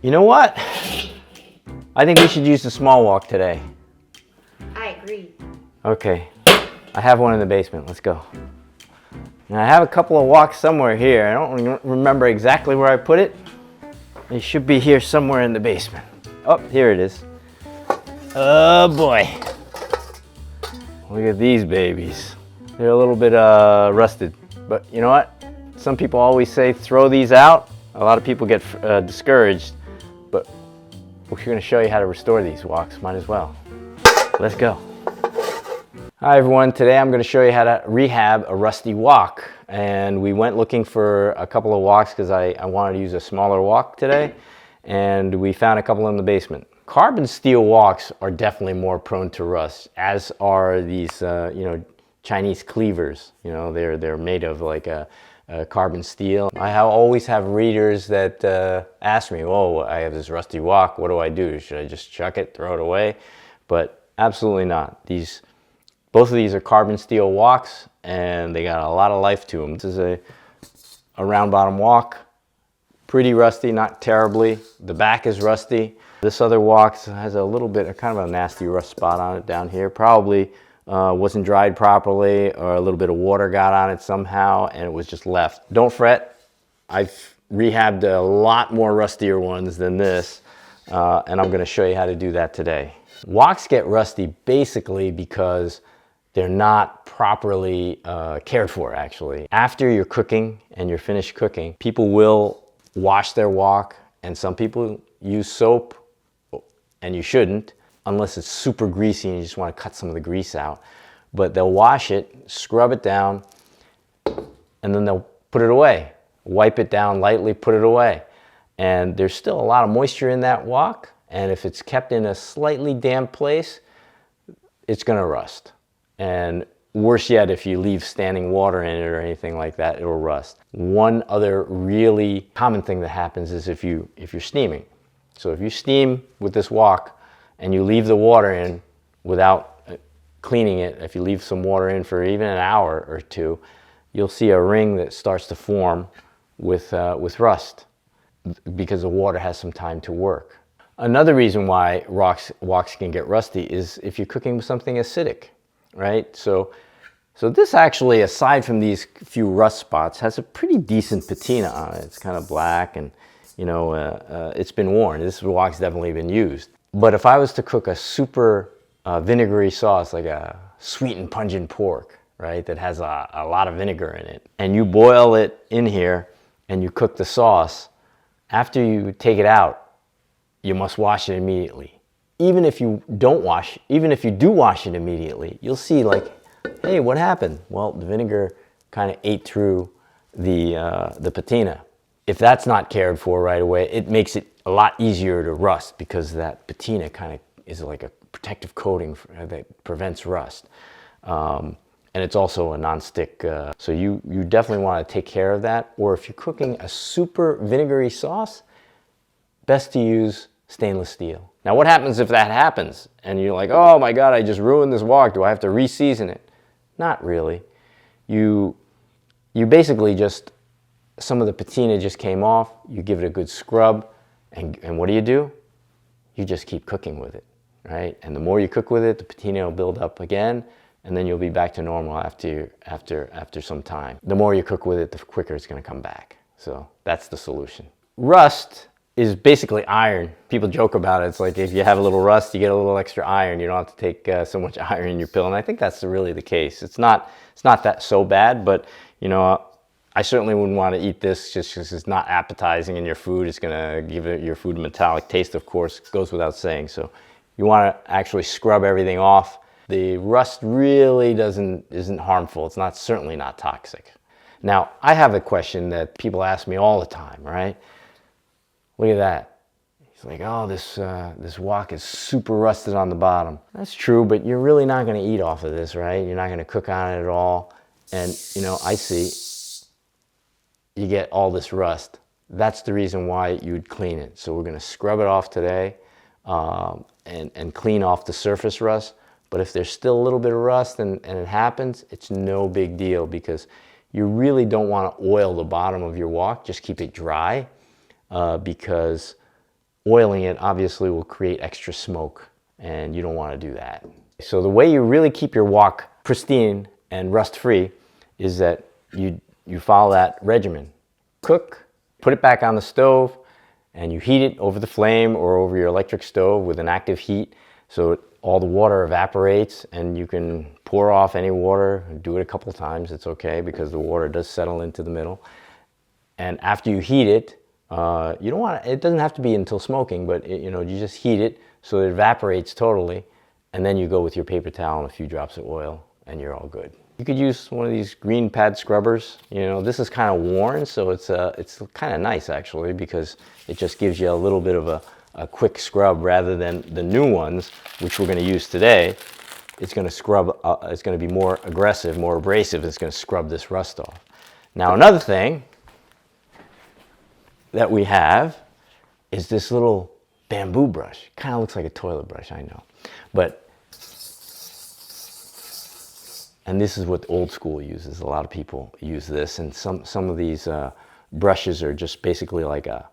You know what? I think we should use the small wok today. I agree. Okay, I have one in the basement. Let's go. Now I have a couple of woks somewhere here. I don't remember exactly where I put it. It should be here somewhere in the basement. Oh, here it is. Oh boy. Look at these babies. They're a little bit rusted, but you know what? Some people always say throw these out. A lot of people get discouraged, but we're going to show you how to restore these woks. Might as well. Let's go. Hi everyone, today I'm going to show you how to rehab a rusty wok. And we went looking for a couple of woks because I wanted to use a smaller wok today, and we found a couple in the basement. Carbon steel woks are definitely more prone to rust, as are these Chinese cleavers. You know, they're made of like a carbon steel. I always have readers that ask me, oh, I have this rusty wok, what do I do? Should I just chuck it, throw it away? But absolutely not. Both of these are carbon steel woks, and they got a lot of life to them. This is a round bottom wok, pretty rusty, not terribly. The back is rusty. This other wok has a little bit, kind of a nasty rust spot on it down here. Probably wasn't dried properly, or a little bit of water got on it somehow, and it was just left. Don't fret, I've rehabbed a lot more rustier ones than this, and I'm gonna show you how to do that today. Woks get rusty basically because they're not properly cared for, actually. After you're cooking and you're finished cooking, people will wash their wok, and some people use soap, and you shouldn't, unless it's super greasy and you just want to cut some of the grease out. But they'll wash it, scrub it down, and then they'll put it away. Wipe it down lightly, put it away. And there's still a lot of moisture in that wok, and if it's kept in a slightly damp place, it's gonna rust. And worse yet, if you leave standing water in it or anything like that, it'll rust. One other really common thing that happens is if you're steaming. So if you steam with this wok and you leave the water in without cleaning it, if you leave some water in for even an hour or two, you'll see a ring that starts to form with rust because the water has some time to work. Another reason why woks can get rusty is if you're cooking with something acidic. Right? So this actually, aside from these few rust spots, has a pretty decent patina on it. It's kind of black, and it's been worn. This wok's definitely been used. But if I was to cook a super vinegary sauce, like a sweet and pungent pork, right, that has a lot of vinegar in it, and you boil it in here and you cook the sauce, after you take it out, you must wash it immediately. Even if you do wash it immediately, you'll see like, hey, what happened? Well, the vinegar kind of ate through the patina. If that's not cared for right away, it makes it a lot easier to rust because that patina kind of is like a protective coating that prevents rust. And it's also a non-stick, so you definitely want to take care of that. Or if you're cooking a super vinegary sauce, best to use stainless steel. Now what happens if that happens and you're like, oh my God, I just ruined this wok, do I have to re-season it? Not really. You basically just, some of the patina just came off, you give it a good scrub, and what do? You just keep cooking with it, right? And the more you cook with it, the patina will build up again, and then you'll be back to normal after some time. The more you cook with it, the quicker it's gonna come back. So that's the solution. Rust is basically iron. People joke about it. It's like if you have a little rust, you get a little extra iron. You don't have to take so much iron in your pill. And I think that's really the case. It's not that so bad, but I certainly wouldn't want to eat this just because it's not appetizing in your food. It's gonna give your food a metallic taste, of course, goes without saying. So you want to actually scrub everything off. The rust really isn't harmful. It's certainly not toxic. Now, I have a question that people ask me all the time, right? Look at that. He's like, oh, this wok is super rusted on the bottom. That's true, but you're really not going to eat off of this, right? You're not going to cook on it at all. And, I see you get all this rust. That's the reason why you'd clean it. So we're going to scrub it off today and clean off the surface rust. But if there's still a little bit of rust and it happens, it's no big deal because you really don't want to oil the bottom of your wok. Just keep it dry. Because oiling it obviously will create extra smoke, and you don't want to do that. So the way you really keep your wok pristine and rust-free is that you follow that regimen. Cook, put it back on the stove, and you heat it over the flame or over your electric stove with an active heat so all the water evaporates, and you can pour off any water. Do it a couple times, it's okay, because the water does settle into the middle. And after you heat it, you don't want it doesn't have to be until smoking, but you just heat it so it evaporates totally, and then you go with your paper towel and a few drops of oil, and you're all good. You could use one of these green pad scrubbers. This is kind of worn, so it's kind of nice actually, because it just gives you a little bit of a quick scrub rather than the new ones, which we're going to use today. It's going to scrub. It's going to be more aggressive, more abrasive. It's going to scrub this rust off. Now another thing that we have is this little bamboo brush. Kind of looks like a toilet brush, I know, and this is what old school uses. A lot of people use this, and some of these brushes are just basically like a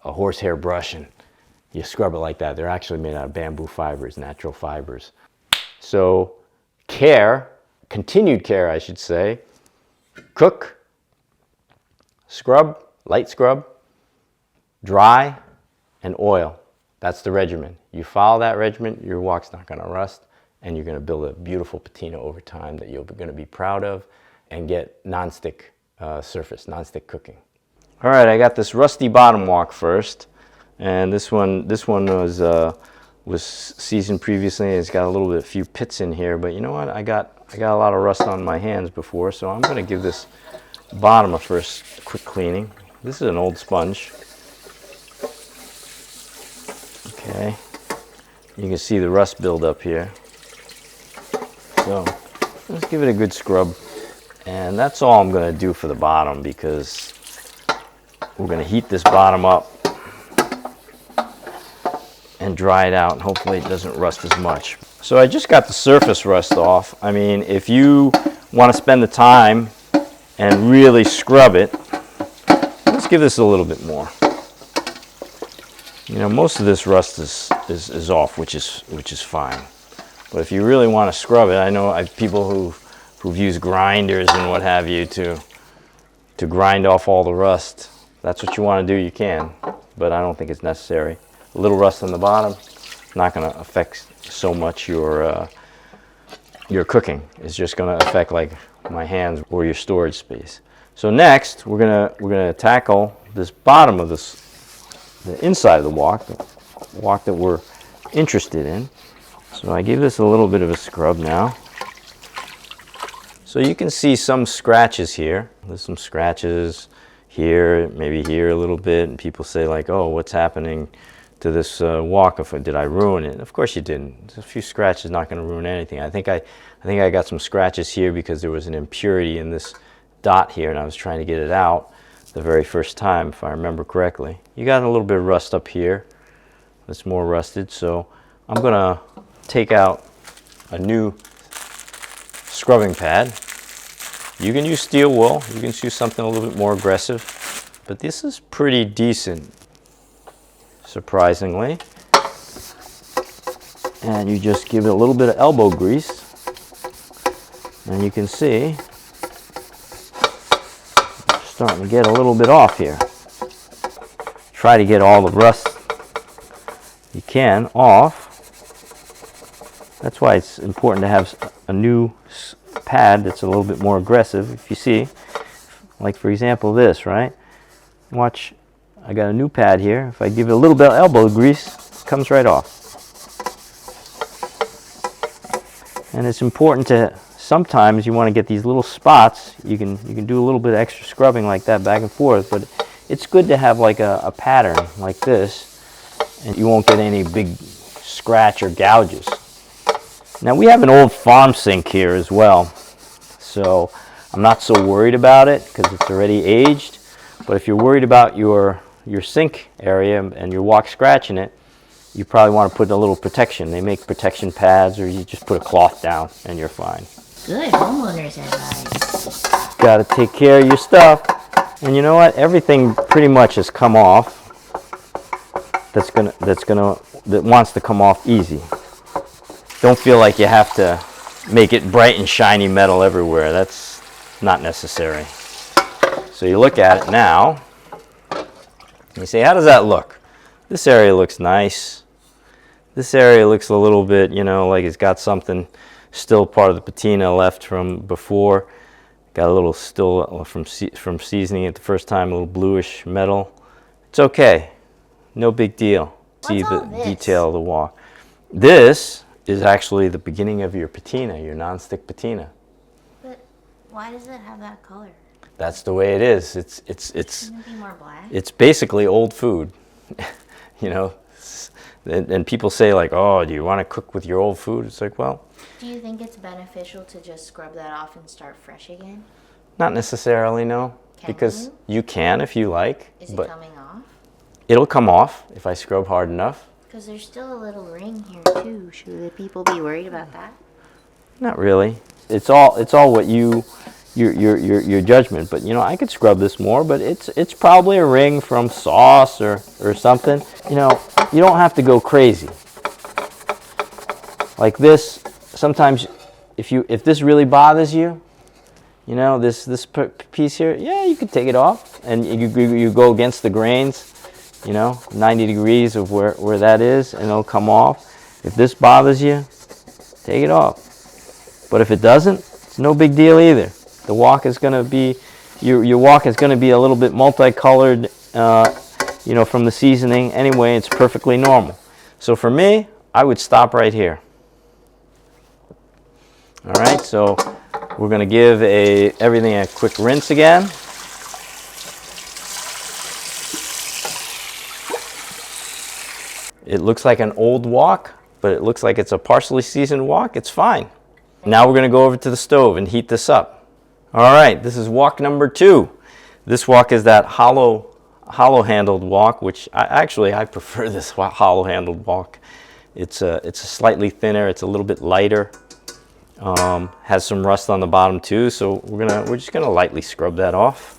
horsehair brush, and you scrub it like that. They're actually made out of bamboo fibers, natural fibers. So continued care, I should say. Cook, scrub, light scrub, dry, and oil. That's the regimen. You follow that regimen, your wok's not going to rust, and you're going to build a beautiful patina over time that you're going to be proud of and get non-stick surface, non-stick cooking. All right, I got this rusty bottom wok first, and this one was seasoned previously. It's got a few pits in here, but you know what? I got a lot of rust on my hands before, so I'm going to give this bottom a quick cleaning. This is an old sponge. Okay, you can see the rust build up here. So let's give it a good scrub, and that's all I'm going to do for the bottom, because we're going to heat this bottom up and dry it out, and hopefully it doesn't rust as much. So I just got the surface rust off. I mean, if you want to spend the time and really scrub it, let's give this a little bit more. Most of this rust is off, which is fine. But if you really want to scrub it, I know I have people who've used grinders and what have you to grind off all the rust. That's what you want to do, you can, but I don't think it's necessary. A little rust on the bottom, not going to affect so much your cooking. It's just going to affect like my hands or your storage space. So next, we're gonna tackle this bottom of the inside of the wok that we're interested in. So I give this a little bit of a scrub now. So you can see some scratches here. There's some scratches here, maybe here a little bit, and people say like, oh, what's happening to this wok? Did I ruin it? Of course you didn't. A few scratches not going to ruin anything. I think I got some scratches here because there was an impurity in this dot here, and I was trying to get it out the very first time, if I remember correctly. You got a little bit of rust up here that's more rusted, so I'm going to take out a new scrubbing pad. You can use steel wool, you can use something a little bit more aggressive, but this is pretty decent, surprisingly. And you just give it a little bit of elbow grease, and you can see it's starting to get a little bit off here. Try to get all the rust you can off. That's why it's important to have a new pad that's a little bit more aggressive. If you see, like for example this, right? Watch, I got a new pad here. If I give it a little bit of elbow grease, it comes right off. And it's important to, sometimes you want to get these little spots. You can do a little bit of extra scrubbing like that back and forth, but it's good to have like a pattern like this, and you won't get any big scratch or gouges. Now we have an old farm sink here as well, so I'm not so worried about it because it's already aged. But if you're worried about your sink area and your wok scratching it, you probably want to put a little protection. They make protection pads, or you just put a cloth down and you're fine. Good homeowner's advice. Got to take care of your stuff. And you know what? Everything pretty much has come off. That wants to come off easy. Don't feel like you have to make it bright and shiny metal everywhere. That's not necessary. So you look at it now. You say, how does that look? This area looks nice. This area looks a little bit, you know, like it's got something still part of the patina left from before. Got a little still from seasoning it the first time, a little bluish metal. It's okay. No big deal. See the detail of the wok. This is actually the beginning of your patina, your nonstick patina. But why does it have that color? That's the way it is. It's Shouldn't it be more black? It's basically old food. You know, and people say like, oh, do you want to cook with your old food? It's like, well. Do you think it's beneficial to just scrub that off and start fresh again? Not necessarily, no. Because you can if you like. Is it coming off? It'll come off if I scrub hard enough. Because there's still a little ring here too. Should the people be worried about that? Not really. It's all what your judgment. But you know, I could scrub this more, but it's probably a ring from sauce or something. You know, you don't have to go crazy. Like this, sometimes if this really bothers you, you know, this piece here, yeah, you could take it off and you go against the grains, you know, 90 degrees of where that is, and it'll come off. If this bothers you, take it off. But if it doesn't, it's no big deal either. The wok is going to be, your wok is going to be a little bit multicolored, you know, from the seasoning. Anyway, it's perfectly normal. So for me, I would stop right here. All right, so we're going to give everything a quick rinse again. It looks like an old wok, but it looks like it's a partially seasoned wok. It's fine. Now we're going to go over to the stove and heat this up. All right, this is wok number 2. This wok is that hollow handled wok, which I prefer this hollow handled wok. It's a slightly thinner. It's a little bit lighter. Has some rust on the bottom too, so we're just gonna lightly scrub that off.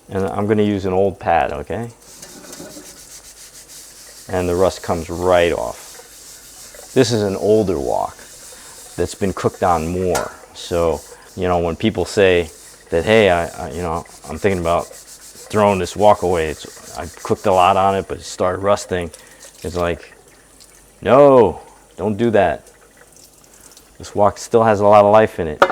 And I'm gonna use an old pad, okay? And the rust comes right off. This is an older wok that's been cooked on more. So, you know, when people say that, hey, I'm thinking about throwing this wok away. I cooked a lot on it, but it started rusting. It's like, no, don't do that. This wok still has a lot of life in it.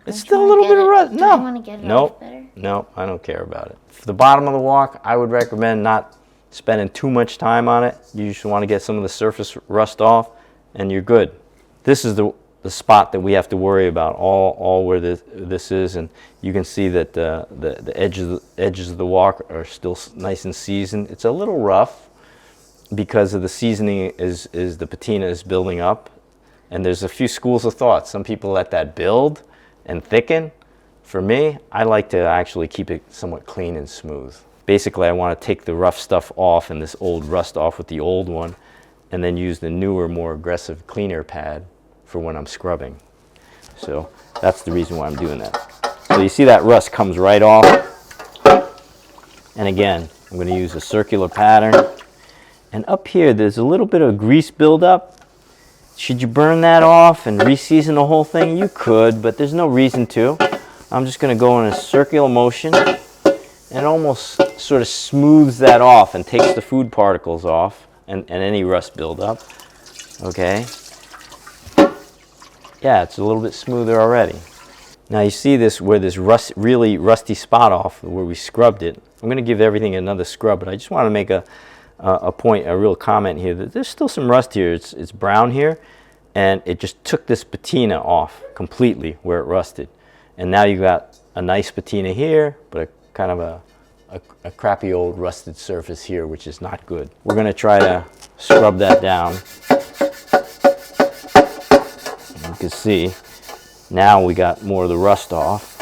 It's still a little bit of rust. No, I don't care about it. For the bottom of the wok, I would recommend not spending too much time on it. You just want to get some of the surface rust off, and you're good. This is the spot that we have to worry about, all where this is, and you can see that the edges of the wok are still nice and seasoned. It's a little rough because of the seasoning is the patina is building up. And there's a few schools of thought. Some people let that build and thicken. For me, I like to actually keep it somewhat clean and smooth. Basically, I want to take the rough stuff off and this old rust off with the old one, and then use the newer, more aggressive, cleaner pad for when I'm scrubbing. So that's the reason why I'm doing that. So you see that rust comes right off. And again, I'm going to use a circular pattern. And up here, there's a little bit of grease buildup. Should you burn that off and re-season the whole thing? You could, but there's no reason to. I'm just going to go in a circular motion, and it almost sort of smooths that off and takes the food particles off and any rust buildup. Okay. Yeah, it's a little bit smoother already. Now you see this where this really rusty spot off where we scrubbed it. I'm going to give everything another scrub, but I just want to make a real comment here that there's still some rust here. It's brown here, and it just took this patina off completely where it rusted. And now you got a nice patina here, but a kind of a crappy old rusted surface here, which is not good. We're going to try to scrub that down. You can see now we got more of the rust off.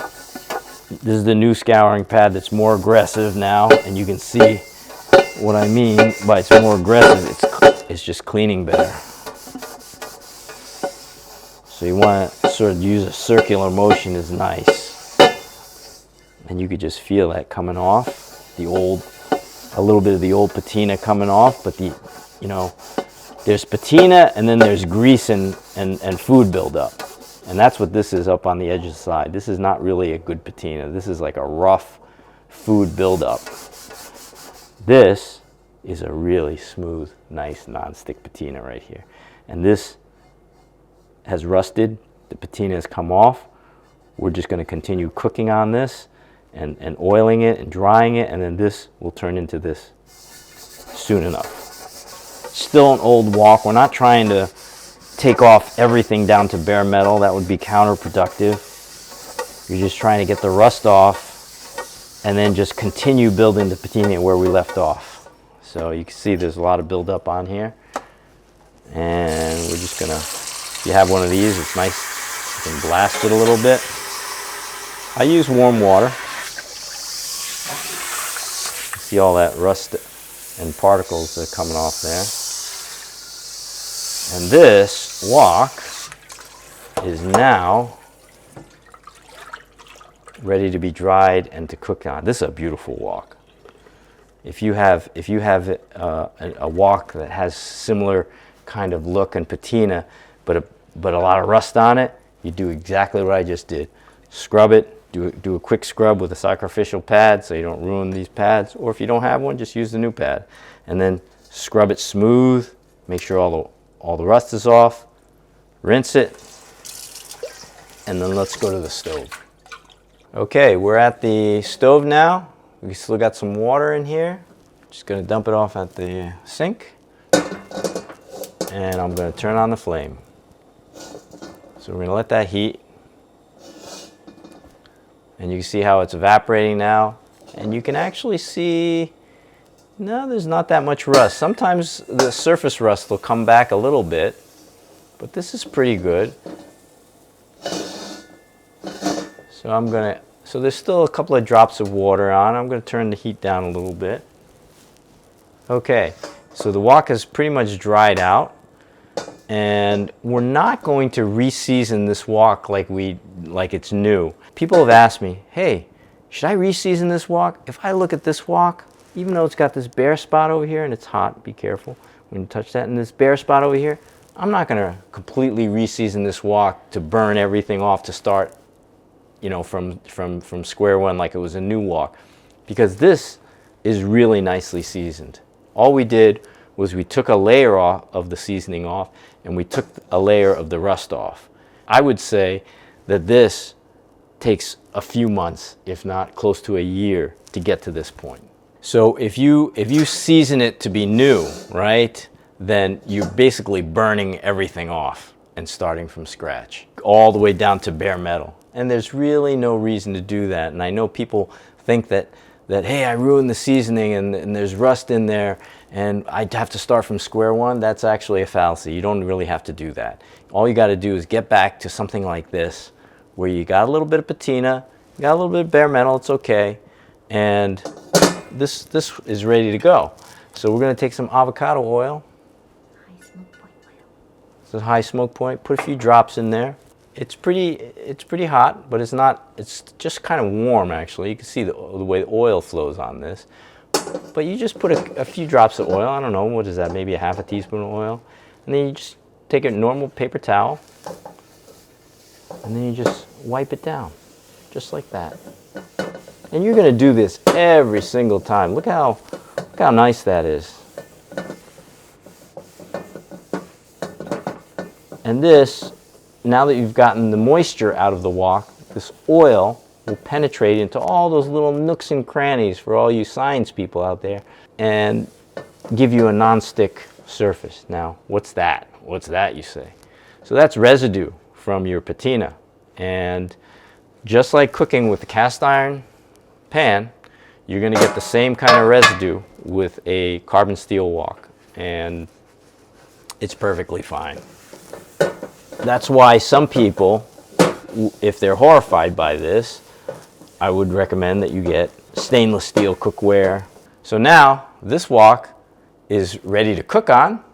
This is the new scouring pad that's more aggressive now, and you can see what I mean by it's more aggressive. It's just cleaning better. So you want to sort of use a circular motion is nice. And you could just feel that coming off, a little bit of the old patina coming off, but there's patina and then there's grease and food buildup. And that's what this is up on the edge of the side. This is not really a good patina. This is like a rough food buildup. This is a really smooth, nice non-stick patina right here. And this has rusted. The patina has come off. We're just going to continue cooking on this and oiling it and drying it, and then this will turn into this soon enough. Still an old wok. We're not trying to take off everything down to bare metal. That would be counterproductive. You're just trying to get the rust off and then just continue building the patina where we left off. So you can see there's a lot of buildup on here. And we're just gonna, if you have one of these, it's nice. You can blast it a little bit. I use warm water. See all that rust and particles that are coming off there. And this wok is now ready to be dried and to cook on. This is a beautiful wok. If you have a wok that has similar kind of look and patina, but a lot of rust on it, you do exactly what I just did. Scrub it. Do a quick scrub with a sacrificial pad so you don't ruin these pads. Or if you don't have one, just use the new pad. And then scrub it smooth. Make sure all the rust is off. Rinse it. And then let's go to the stove. Okay, we're at the stove now. We still got some water in here. Just going to dump it off at the sink. And I'm going to turn on the flame. So we're going to let that heat. And you can see how it's evaporating now. And you can actually see, no, there's not that much rust. Sometimes the surface rust will come back a little bit, but this is pretty good. So there's still a couple of drops of water on. I'm going to turn the heat down a little bit. Okay, so the wok is pretty much dried out. And we're not going to re-season this wok like it's new. People have asked me, hey, should I re-season this wok? If I look at this wok, even though it's got this bare spot over here, and it's hot, be careful when you touch that, and this bare spot over here, I'm not going to completely re-season this wok to burn everything off to start, from square one like it was a new wok, because this is really nicely seasoned. All we did was we took a layer of the seasoning off, and we took a layer of the rust off. I would say that this takes a few months, if not close to a year, to get to this point. So if you season it to be new, right, then you're basically burning everything off and starting from scratch, all the way down to bare metal. And there's really no reason to do that. And I know people think that hey, I ruined the seasoning and there's rust in there and I'd have to start from square one. That's actually a fallacy. You don't really have to do that. All you got to do is get back to something like this, where you got a little bit of patina, you got a little bit of bare metal, it's okay, and this is ready to go. So we're going to take some avocado oil. High smoke point oil. It's a high smoke point. Put a few drops in there. It's pretty hot, but it's just kind of warm actually. You can see the way the oil flows on this. But you just put a few drops of oil, I don't know, what is that, maybe a half a teaspoon of oil. And then you just take a normal paper towel, and then you just wipe it down, just like that. And you're gonna do this every single time. Look how nice that is. And this, now that you've gotten the moisture out of the wok, this oil will penetrate into all those little nooks and crannies for all you science people out there and give you a non-stick surface. Now, what's that? What's that, you say? So that's residue from your patina. And just like cooking with the cast iron pan, you're going to get the same kind of residue with a carbon steel wok. And it's perfectly fine. That's why some people, if they're horrified by this, I would recommend that you get stainless steel cookware. So now this wok is ready to cook on,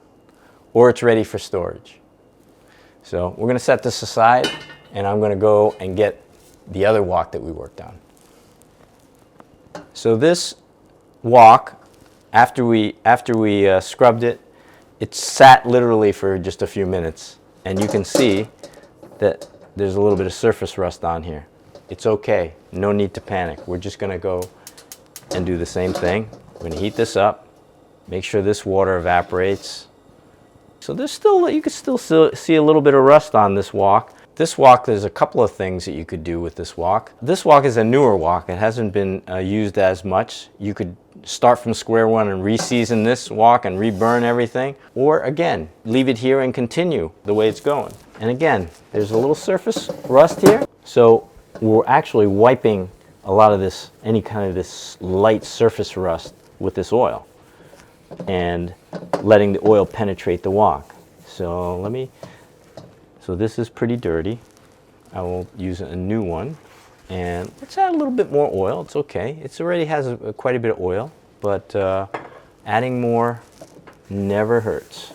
or it's ready for storage. So we're going to set this aside, and I'm going to go and get the other wok that we worked on. So this wok, after we scrubbed it, it sat literally for just a few minutes, and you can see that there's a little bit of surface rust on here. It's okay, no need to panic. We're just gonna go and do the same thing. We're gonna heat this up, make sure this water evaporates. So there's still, you can still see a little bit of rust on this wok. This wok, there's a couple of things that you could do with this wok. This wok is a newer wok. It hasn't been used as much. You could start from square one and re-season this wok and re-burn everything. Or again, leave it here and continue the way it's going. And again, there's a little surface rust here. So we're actually wiping a lot of this, any kind of this light surface rust with this oil and letting the oil penetrate the wok. So so this is pretty dirty. I will use a new one, and let's add a little bit more oil. It's okay. It already has quite a bit of oil, but adding more never hurts.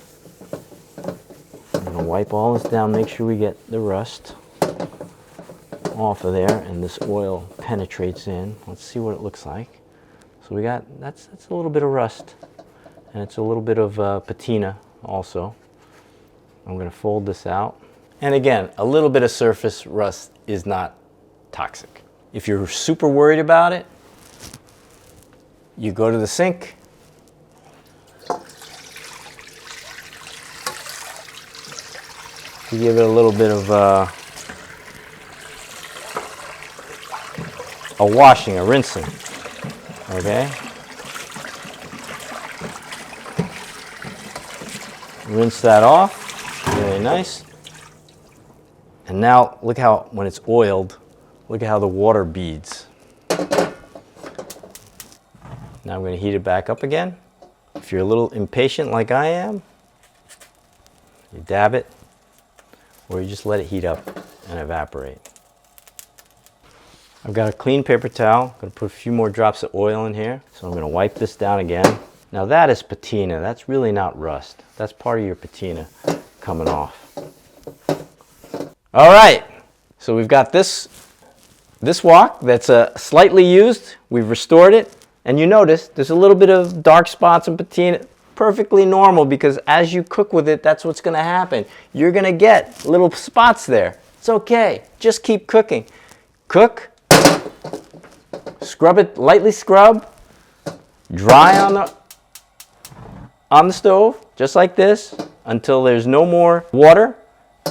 I'm gonna wipe all this down, make sure we get the rust off of there, and this oil penetrates in. Let's see what it looks like. So we got, that's a little bit of rust, and it's a little bit of patina also. I'm gonna fold this out. And again, a little bit of surface rust is not toxic. If you're super worried about it, you go to the sink, you give it a little bit of a washing, a rinsing, okay? Rinse that off, very nice. And now look how, when it's oiled, look at how the water beads. Now I'm going to heat it back up again. If you're a little impatient like I am, you dab it, or you just let it heat up and evaporate. I've got a clean paper towel. I'm going to put a few more drops of oil in here. So I'm going to wipe this down again. Now that is patina. That's really not rust. That's part of your patina coming off. All right, so we've got this wok that's slightly used. We've restored it, and you notice there's a little bit of dark spots and patina. Perfectly normal, because as you cook with it, that's what's going to happen. You're going to get little spots there. It's okay. Just keep cooking. Cook. Scrub it, lightly scrub. Dry on the stove, just like this, until there's no more water.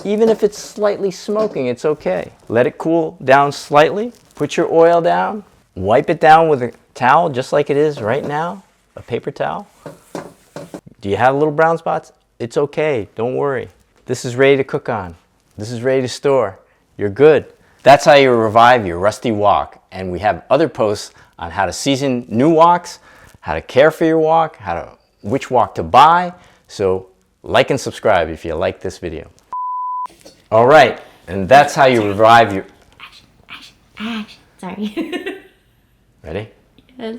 Even if it's slightly smoking, it's okay. Let it cool down slightly. Put your oil down. Wipe it down with a towel, just like it is right now, a paper towel. Do you have little brown spots? It's okay, don't worry. This is ready to cook on. This is ready to store. You're good. That's how you revive your rusty wok. And we have other posts on how to season new woks, how to care for your wok, which wok to buy. So like and subscribe if you like this video. All right, and that's how you revive your... Action. Sorry. Ready? Yes.